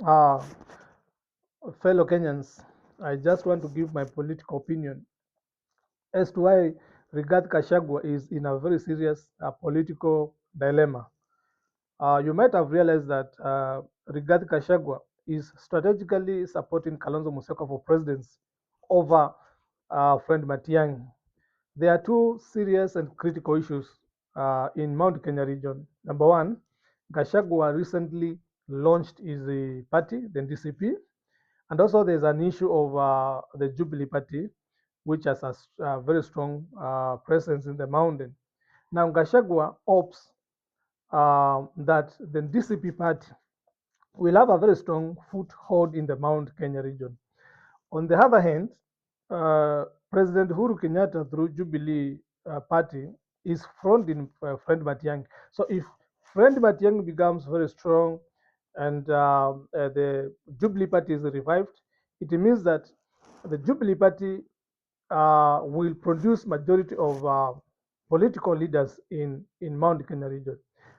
Uh, Fellow Kenyans, I just want to give my political opinion as to why Rigathi Gachagua is in a very serious political dilemma. You might have realized that Rigathi Gachagua is strategically supporting Kalonzo Musyoka for presidency over friend Matiang'i. There are two serious and critical issues in Mount Kenya region. Number one, Gachagua recently launched his party, the DCP, and also there's an issue of the Jubilee Party, which has a very strong presence in the mountain. Now, Gachagua hopes that the DCP party will have a very strong foothold in the Mount Kenya region. On the other hand, President Uhuru Kenyatta, through Jubilee Party, is fronting Friend Matiang'i. So if Friend Matiang'i becomes very strong and the Jubilee Party is revived, it means that the Jubilee Party will produce majority of political leaders in Mount Kenya region.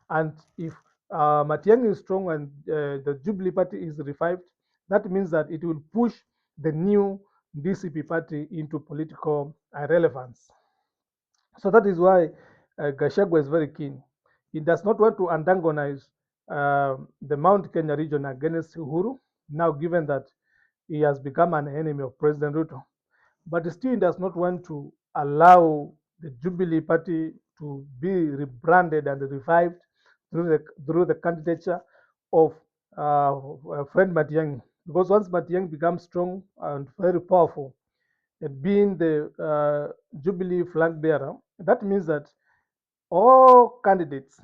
And if Matiang'i is strong and the Jubilee Party is revived, that means that it will push the new DCP party into political relevance. So that is why Gachagua is very keen. He does not want to antagonize the Mount Kenya region against Uhuru, now given that he has become an enemy of President Ruto. But still, he does not want to allow the Jubilee Party to be rebranded and revived through the candidature of friend Matiang'i. Because once Matiang'i becomes strong and very powerful, being the Jubilee flag bearer, that means that all candidates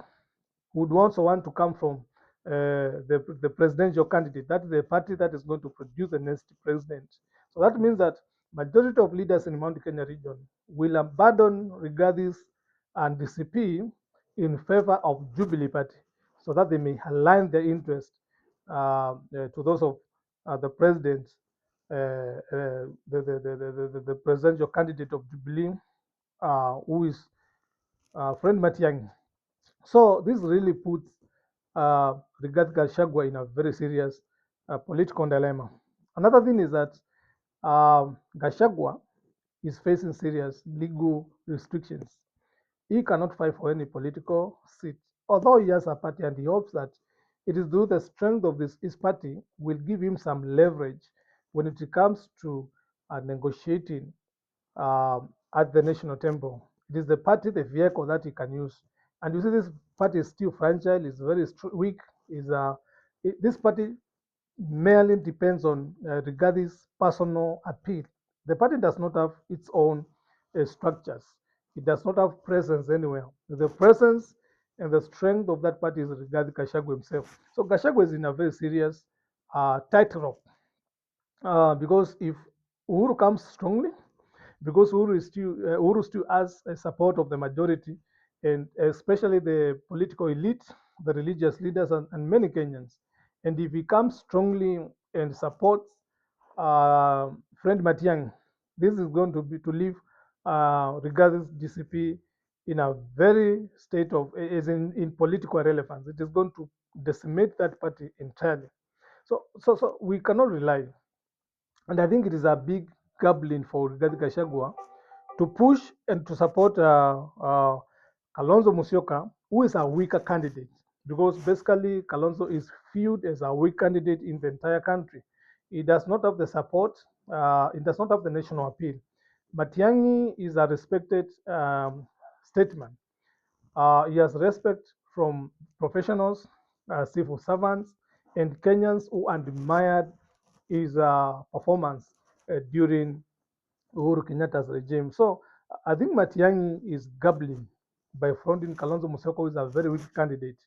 would also want to come from the presidential candidate. That's the party that is going to produce the next president. So that means that majority of leaders in Mount Kenya region will abandon Rigathis and the CP in favor of Jubilee Party so that they may align their interest to those of the president, the presidential candidate of Jubilee, who is friend Matiang'i. So this really puts Rigathi Gachagua in a very serious political dilemma. Another thing is that Gachagua is facing serious legal restrictions. He cannot fight for any political seat, although he has a party and he hopes that it is through the strength of his party will give him some leverage when it comes to negotiating at the national temple. It is the party, the vehicle that he can use. And you see, this party is still fragile, is very weak. This party merely depends on Rigathis' personal appeal. The party does not have its own structures. It does not have presence anywhere. The presence and the strength of that party is Rigathi Gachagua himself. So Gachagua is in a very serious tightrope because if Uhuru comes strongly, because Uhuru still has a support of the majority, and especially the political elite, the religious leaders, and many Kenyans. And if he comes strongly and supports friend Matiang'i, this is going to leave regardless DCP in a very state of is in political relevance. It is going to decimate that party entirely. So we cannot rely, and I think it is a big gambling for Rigathi Gachagua to push and to support Kalonzo Musyoka, who is a weaker candidate, because basically Kalonzo is viewed as a weak candidate in the entire country. He does not have the support. He does not have the national appeal. Matiang'i is a respected statesman. He has respect from professionals, civil servants, and Kenyans who admired his performance during Uhuru Kenyatta's regime. So I think Matiang'i is gambling by fronting Kalonzo Musyoka, who is a very weak candidate,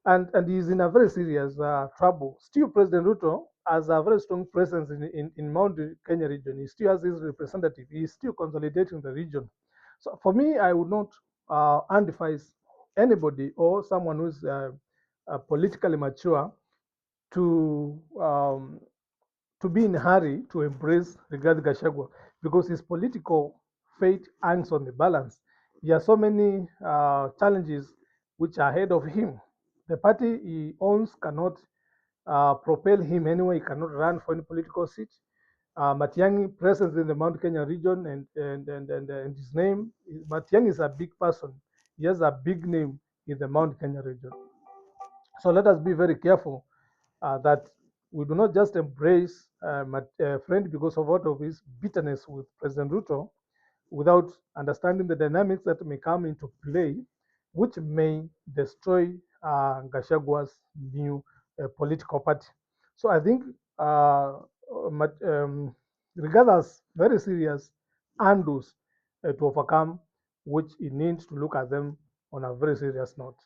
and he's in a very serious trouble. Still, President Ruto has a very strong presence in Mount Kenya region. He still has his representative. He's still consolidating the region. So for me, I would not advise anybody or someone who's politically mature to be in a hurry to embrace Rigathi Gachagua because his political fate hangs on the balance. There are so many challenges which are ahead of him. The party he owns cannot propel him anyway. He cannot run for any political seat. Matiang'i presence in the Mount Kenya region and his name, Matiang'i is a big person. He has a big name in the Mount Kenya region. So let us be very careful that we do not just embrace friend because of out of his bitterness with President Ruto without understanding the dynamics that may come into play, which may destroy Gashagua's new political party. So I think regardless, very serious undos to overcome, which he needs to look at them on a very serious note.